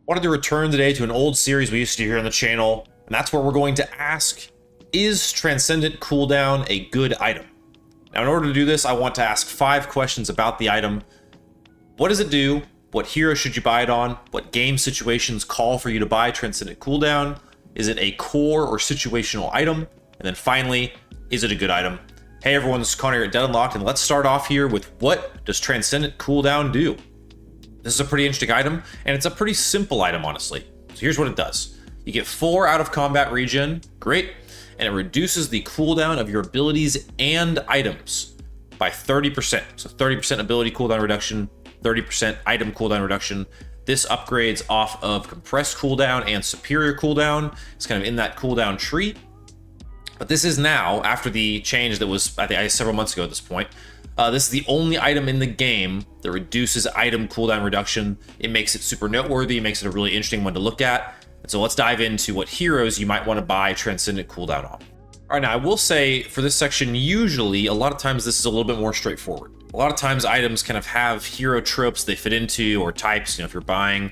Wanted to return today to an old series we used to do here on the channel, and that's where we're going to ask, is Transcendent Cooldown a good item? Now, in order to do this, I want to ask 5 questions about the item. What does it do? What hero should you buy it on? What game situations call for you to buy Transcendent Cooldown? Is it a core or situational item? And then finally, is it a good item? Hey everyone, this is Connor here at Deadlock, and let's start off here with what does Transcendent Cooldown do? This is a pretty interesting item, and it's a pretty simple item, honestly. So here's what it does. You get 4 out of combat regen, great, and it reduces the cooldown of your abilities and items by 30%. So 30% ability cooldown reduction, 30% item cooldown reduction. This upgrades off of compressed cooldown and superior cooldown. It's kind of in that cooldown tree. But this is now, after the change that was, I think, several months ago at this point, this is the only item in the game that reduces item cooldown reduction. It makes it super noteworthy. It makes it a really interesting one to look at. And so let's dive into what heroes you might want to buy Transcendent Cooldown on. All right, now I will say for this section, usually, a lot of times this is a little bit more straightforward. A lot of times items kind of have hero tropes they fit into, or types. You know, if you're playing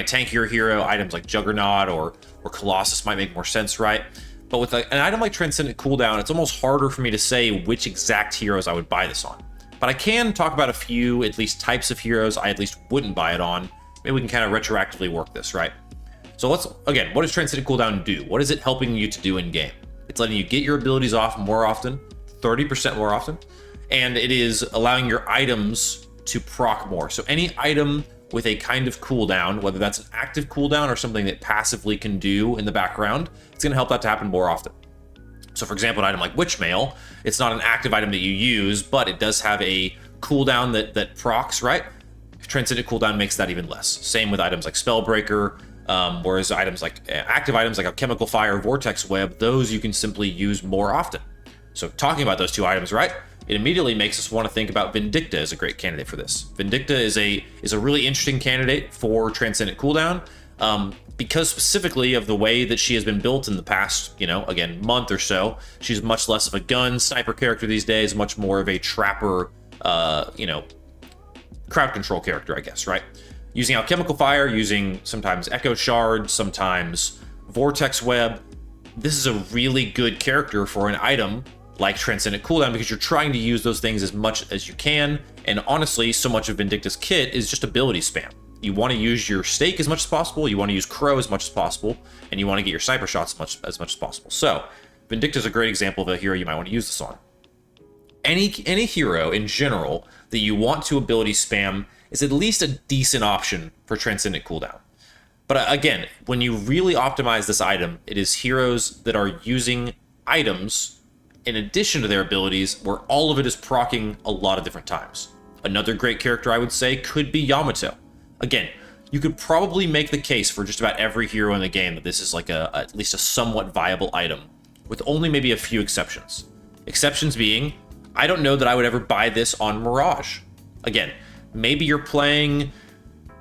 a tankier hero, items like Juggernaut or Colossus might make more sense, right? But with an item like Transcendent Cooldown, it's almost harder for me to say which exact heroes I would buy this on. But I can talk about a few, at least, types of heroes I at least wouldn't buy it on. Maybe we can kind of retroactively work this, right? So again, what does Transcendent Cooldown do? What is it helping you to do in game? It's letting you get your abilities off more often, 30% more often, and it is allowing your items to proc more. So any item with a kind of cooldown, whether that's an active cooldown or something that passively can do in the background, it's going to help that to happen more often. So for example, an item like Witchmail, it's not an active item that you use, but it does have a cooldown that procs, right? Transcendent Cooldown makes that even less. Same with items like Spellbreaker, whereas items like active items like a Chemical Fire, Vortex Web, those you can simply use more often. So talking about those 2 items, right? It immediately makes us want to think about Vindicta as a great candidate for this. Vindicta is a really interesting candidate for Transcendent Cooldown, because specifically of the way that she has been built in the past, again, month or so. She's much less of a gun sniper character these days, much more of a trapper, crowd control character, I guess, right? Using Alchemical Fire, using sometimes Echo Shard, sometimes Vortex Web. This is a really good character for an item like Transcendent Cooldown, because you're trying to use those things as much as you can, and honestly, so much of Vindicta's kit is just ability spam. You want to use your Stake as much as possible, you want to use Crow as much as possible, and you want to get your Cyber Shots as much as possible. So, Vindicta's a great example of a hero you might want to use this on. Any hero in general that you want to ability spam is at least a decent option for Transcendent Cooldown. But again, when you really optimize this item, it is heroes that are using items in addition to their abilities, where all of it is proccing a lot of different times. Another great character I would say could be Yamato. Again, you could probably make the case for just about every hero in the game that this is like at least a somewhat viable item, with only maybe a few exceptions. Exceptions being, I don't know that I would ever buy this on Mirage. Again, maybe you're playing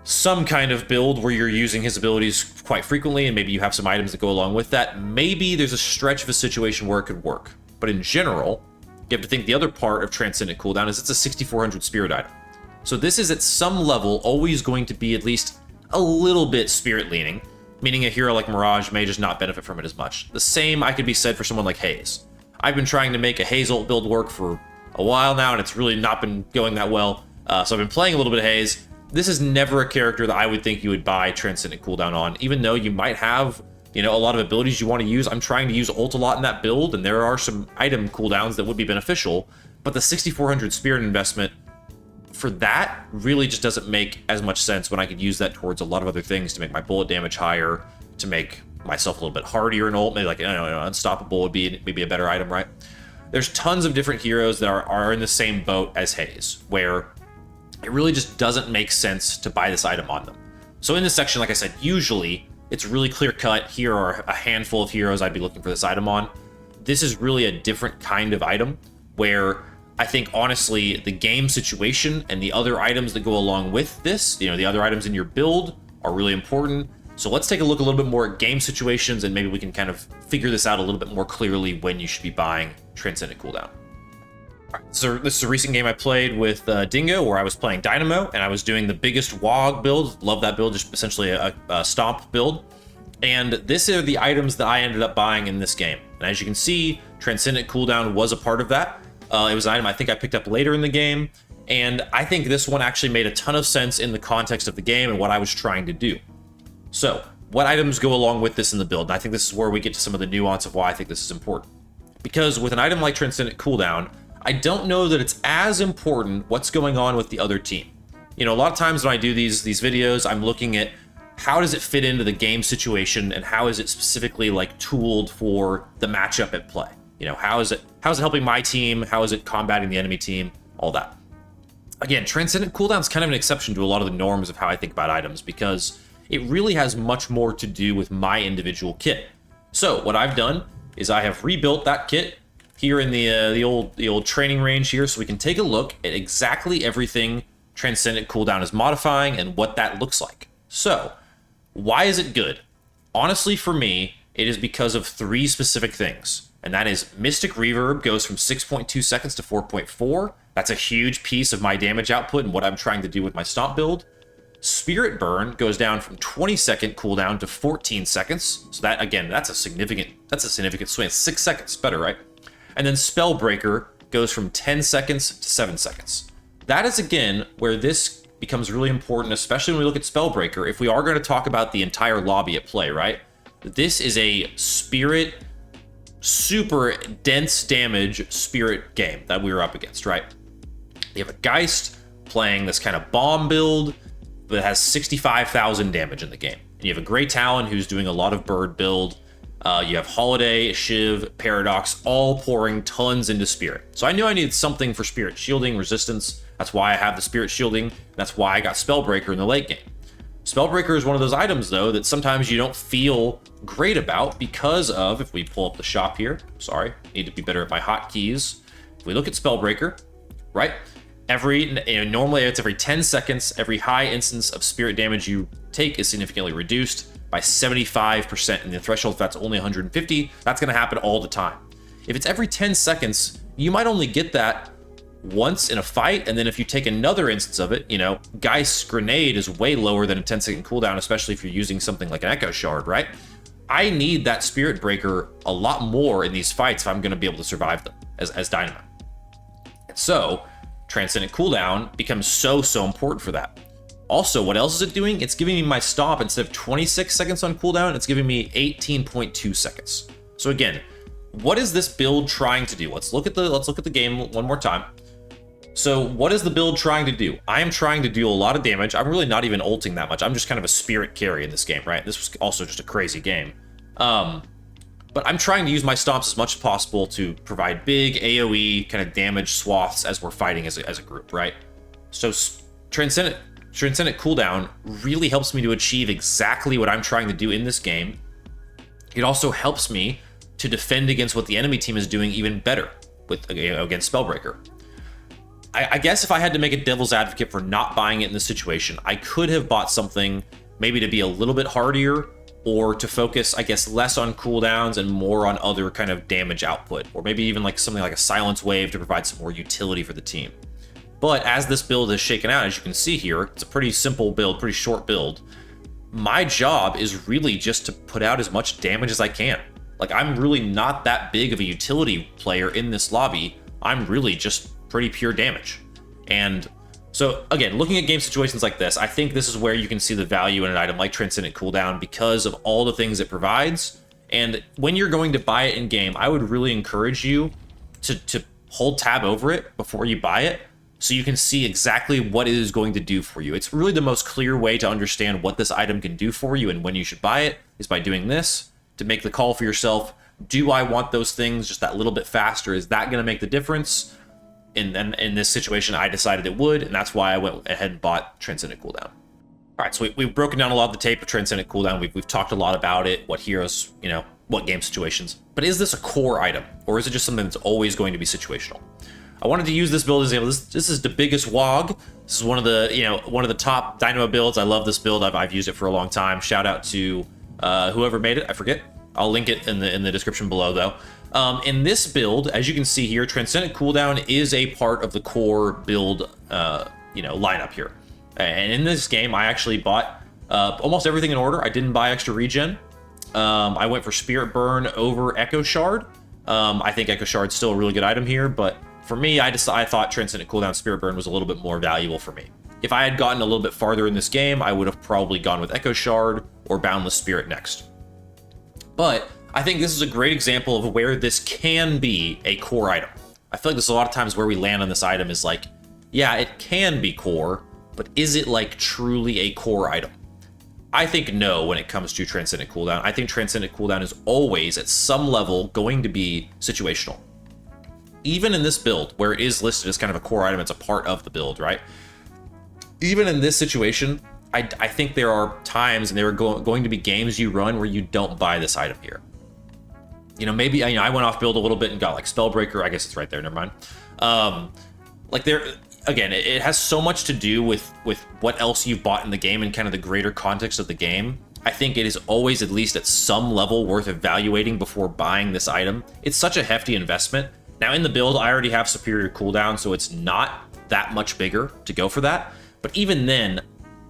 some kind of build where you're using his abilities quite frequently, and maybe you have some items that go along with that. Maybe there's a stretch of a situation where it could work. But in general, you have to think the other part of Transcendent Cooldown is it's a 6400 Spirit item. So this is at some level always going to be at least a little bit Spirit leaning, meaning a hero like Mirage may just not benefit from it as much. The same could be said for someone like Haze. I've been trying to make a Haze ult build work for a while now, and it's really not been going that well. So I've been playing a little bit of Haze. This is never a character that I would think you would buy Transcendent Cooldown on, even though you might have a lot of abilities you want to use. I'm trying to use ult a lot in that build, and there are some item cooldowns that would be beneficial, but the 6400 Spirit investment for that really just doesn't make as much sense when I could use that towards a lot of other things to make my bullet damage higher, to make myself a little bit hardier in ult, maybe like Unstoppable would be maybe a better item, right? There's tons of different heroes that are in the same boat as Haze, where it really just doesn't make sense to buy this item on them. So in this section, like I said, usually it's really clear cut. Here are a handful of heroes I'd be looking for this item on. This is really a different kind of item where I think, honestly, the game situation and the other items that go along with this, the other items in your build are really important. So let's take a look a little bit more at game situations, and maybe we can kind of figure this out a little bit more clearly when you should be buying Transcendent Cooldown. So this is a recent game I played with Dingo, where I was playing Dynamo, and I was doing the biggest WOG build. Love that build, just essentially a stomp build. And this are the items that I ended up buying in this game. And as you can see, Transcendent Cooldown was a part of that. It was an item I think I picked up later in the game. And I think this one actually made a ton of sense in the context of the game and what I was trying to do. So, what items go along with this in the build? And I think this is where we get to some of the nuance of why I think this is important. Because with an item like Transcendent Cooldown, I don't know that it's as important what's going on with the other team. You know, a lot of times when I do these videos, I'm looking at how does it fit into the game situation and how is it specifically like tooled for the matchup at play? You know, how is it helping my team? How is it combating the enemy team? All that. Again, Transcendent Cooldown is kind of an exception to a lot of the norms of how I think about items because it really has much more to do with my individual kit. So what I've done is I have rebuilt that kit here in the old training range here, so we can take a look at exactly everything Transcendent Cooldown is modifying and what that looks like. So, why is it good? Honestly, for me, it is because of 3 specific things. And that is Mystic Reverb goes from 6.2 seconds to 4.4. That's a huge piece of my damage output and what I'm trying to do with my Stomp build. Spirit Burn goes down from 20-second cooldown to 14 seconds. So that, again, that's a significant swing. 6 seconds, better, right? And then Spellbreaker goes from 10 seconds to 7 seconds. That is, again, where this becomes really important, especially when we look at Spellbreaker, if we are going to talk about the entire lobby at play, right? This is a spirit, super dense damage spirit game that we were up against, right? You have a Geist playing this kind of bomb build that has 65,000 damage in the game. And you have a Grey Talon who's doing a lot of bird build. You have Holiday, Shiv, Paradox, all pouring tons into Spirit. So I knew I needed something for Spirit shielding, resistance. That's why I have the Spirit shielding. That's why I got Spellbreaker in the late game. Spellbreaker is one of those items, though, that sometimes you don't feel great about because of, if we pull up the shop here, sorry, need to be better at my hotkeys. If we look at Spellbreaker, right? Normally it's every 10 seconds, every high instance of spirit damage you take is significantly reduced by 75%, and the threshold, if that's only 150, that's going to happen all the time. If it's every 10 seconds, you might only get that once in a fight, and then if you take another instance of it, you know, Geist's Grenade is way lower than a 10-second cooldown, especially if you're using something like an Echo Shard, right? I need that Spirit Breaker a lot more in these fights if I'm going to be able to survive them as Dynamo. And so, Transcendent Cooldown becomes so important for that. Also, what else is it doing? It's giving me my Stomp, instead of 26 seconds on cooldown, it's giving me 18.2 seconds. So again, what is this build trying to do? Let's look at the game one more time. So what is the build trying to do? I am trying to do a lot of damage. I'm really not even ulting that much. I'm just kind of a spirit carry in this game, right? This was also just a crazy game. But I'm trying to use my stomps as much as possible to provide big AoE kind of damage swaths as we're fighting as a group, right? So Transcendent Cooldown really helps me to achieve exactly what I'm trying to do in this game. It also helps me to defend against what the enemy team is doing even better against Spellbreaker. I guess if I had to make a devil's advocate for not buying it in this situation, I could have bought something maybe to be a little bit hardier, or to focus, I guess, less on cooldowns and more on other kind of damage output, or maybe even like something like a Silence Wave to provide some more utility for the team. But as this build is shaken out, as you can see here, it's a pretty simple build, pretty short build. My job is really just to put out as much damage as I can. Like, I'm really not that big of a utility player in this lobby. I'm really just pretty pure damage. And so again, looking at game situations like this, I think this is where you can see the value in an item like Transcendent Cooldown because of all the things it provides. And when you're going to buy it in game, I would really encourage you to hold tab over it before you buy it, so you can see exactly what it is going to do for you. It's really the most clear way to understand what this item can do for you and when you should buy it is by doing this, to make the call for yourself. Do I want those things just that little bit faster? Is that going to make the difference? And then in this situation, I decided it would, and that's why I went ahead and bought Transcendent Cooldown. All right, so we've broken down a lot of the tape of Transcendent Cooldown. We've talked a lot about it, what heroes, you know, what game situations. But is this a core item, or is it just something that's always going to be situational? I wanted to use this build as this is the biggest WOG. This is one of the top Dynamo builds. I love this build. I've used it for a long time. Shout out to whoever made it. I forget. I'll link it in the description below, though. In this build, as you can see here, Transcendent Cooldown is a part of the core build, lineup here. And in this game, I actually bought almost everything in order. I didn't buy extra regen. I went for Spirit Burn over Echo Shard. I think Echo Shard's still a really good item here, but for me, I thought Transcendent Cooldown Spirit Burn was a little bit more valuable for me. If I had gotten a little bit farther in this game, I would have probably gone with Echo Shard or Boundless Spirit next. But I think this is a great example of where this can be a core item. I feel like there's a lot of times where we land on this item is like, yeah, it can be core, but is it like truly a core item? I think no when it comes to Transcendent Cooldown. I think Transcendent Cooldown is always at some level going to be situational. Even in this build, where it is listed as kind of a core item, it's a part of the build, right? Even in this situation, I think there are times, and there are going to be games you run where you don't buy this item here. Maybe I went off build a little bit and got like Spellbreaker. I guess it's right there. Never mind. Again, it has so much to do with what else you've bought in the game and kind of the greater context of the game. I think it is always at least at some level worth evaluating before buying this item. It's such a hefty investment. Now in the build, I already have superior cooldown, so it's not that much bigger to go for that. But even then,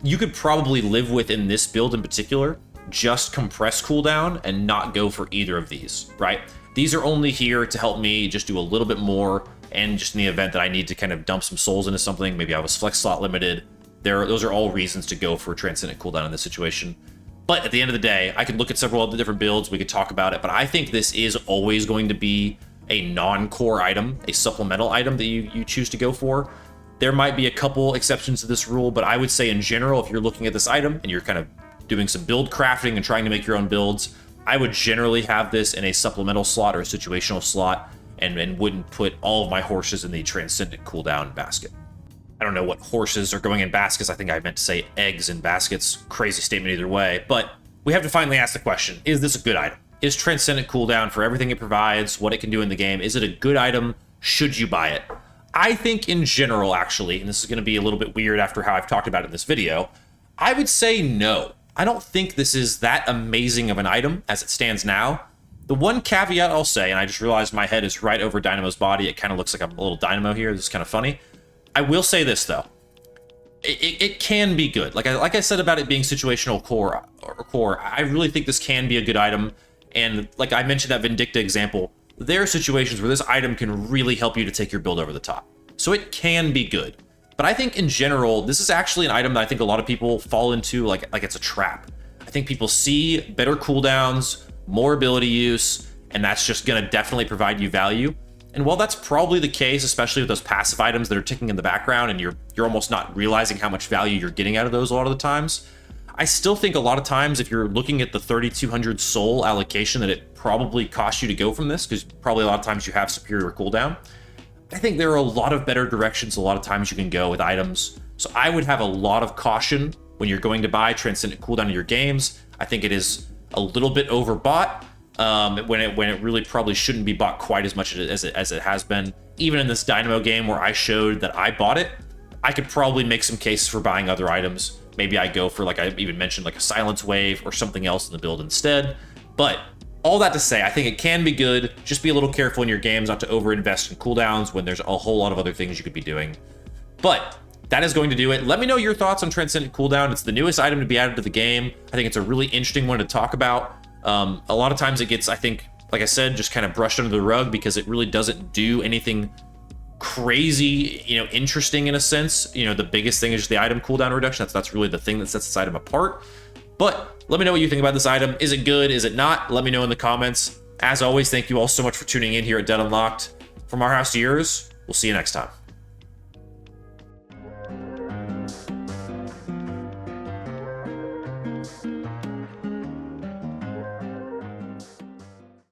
you could probably live with, in this build in particular, just compress cooldown and not go for either of these, right? These are only here to help me just do a little bit more, and just in the event that I need to kind of dump some souls into something, maybe I was flex slot limited. Those are all reasons to go for Transcendent Cooldown in this situation. But at the end of the day, I could look at several of the different builds, we could talk about it, but I think this is always going to be a non-core item, a supplemental item that you choose to go for. There might be a couple exceptions to this rule, but I would say in general, if you're looking at this item and you're kind of doing some build crafting and trying to make your own builds, I would generally have this in a supplemental slot or a situational slot, and wouldn't put all of my horses in the Transcendent Cooldown basket. I don't know what horses are going in baskets. I think I meant to say eggs in baskets. Crazy statement either way, but we have to finally ask the question, is this a good item? Is Transcendent Cooldown, for everything it provides, what it can do in the game, is it a good item? Should you buy it? I think in general, actually, and this is going to be a little bit weird after how I've talked about it in this video, I would say no. I don't think this is that amazing of an item as it stands now. The one caveat I'll say, and I just realized my head is right over Dynamo's body, it kind of looks like a little Dynamo here, this is kind of funny. I will say this, though. It can be good. Like I said about it being situational core, I really think this can be a good item. And like I mentioned that Vindicta example, there are situations where this item can really help you to take your build over the top. So it can be good. But I think in general, this is actually an item that I think a lot of people fall into like it's a trap. I think people see better cooldowns, more ability use, and that's just going to definitely provide you value. And while that's probably the case, especially with those passive items that are ticking in the background and you're almost not realizing how much value you're getting out of those a lot of the times, I still think a lot of times if you're looking at the 3,200 soul allocation that it probably costs you to go from this, because probably a lot of times you have superior cooldown, I think there are a lot of better directions a lot of times you can go with items. So I would have a lot of caution when you're going to buy Transcendent Cooldown in your games. I think it is a little bit overbought when it really probably shouldn't be bought quite as much as it has been. Even in this Dynamo game where I showed that I bought it, I could probably make some cases for buying other items. Maybe I go for, like I even mentioned, like a Silence Wave or something else in the build instead. But all that to say, I think it can be good. Just be a little careful in your games not to overinvest in cooldowns when there's a whole lot of other things you could be doing. But that is going to do it. Let me know your thoughts on Transcendent Cooldown. It's the newest item to be added to the game. I think it's a really interesting one to talk about. A lot of times it gets, I think, like I said, just kind of brushed under the rug because it really doesn't do anything crazy, interesting in a sense. The biggest thing is just the item cooldown reduction. That's really the thing that sets this item apart. But let me know what you think about this item. Is it good? Is it not? Let me know in the comments. As always, thank you all so much for tuning in here at Dead Unlocked. From our house to yours, we'll see you next time.